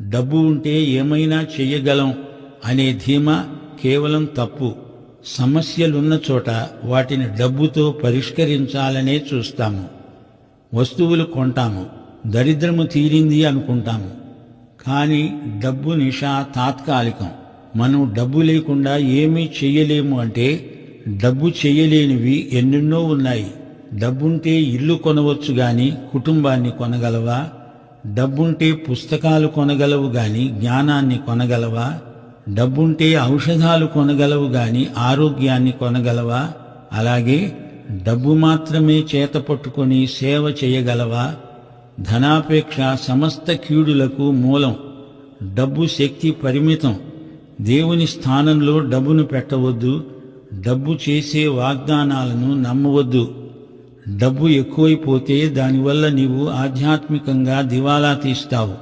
డబ్బు ఉంటే ఏమైనా చెయ్యగలం అనే ధీమా కేవలం తప్పు. సమస్యలున్న చోట వాటిని డబ్బుతో పరిష్కరించాలనే చూస్తాము. వస్తువులు కొంటాము, దరిద్రము తీరింది అనుకుంటాము. కానీ డబ్బు నిషా తాత్కాలికం. మనం డబ్బు లేకుండా ఏమీ చెయ్యలేము అంటే డబ్బు చెయ్యలేనివి ఎన్నెన్నో ఉన్నాయి. డబ్బుంటే ఇల్లు కొనవచ్చు గాని కుటుంబాన్ని కొనగలవా? డబ్బుంటే పుస్తకాలు కొనగలవు గాని జ్ఞానాన్ని కొనగలవా? డబ్బుంటే ఔషధాలు కొనగలవు గాని ఆరోగ్యాన్ని కొనగలవా? అలాగే డబ్బు మాత్రమే చేతపట్టుకొని సేవ చేయగలవా? ధనాపేక్ష సమస్త కీడులకు మూలం. డబ్బు శక్తి పరిమితం. దేవుని స్థానంలో డబ్బును పెట్టవద్దు. డబ్బు చేసే వాగ్దానాలను నమ్మవద్దు. డబ్బు ఎక్కువైపోతే దానివల్ల నీవు ఆధ్యాత్మికంగా దివాలా తీస్తావు.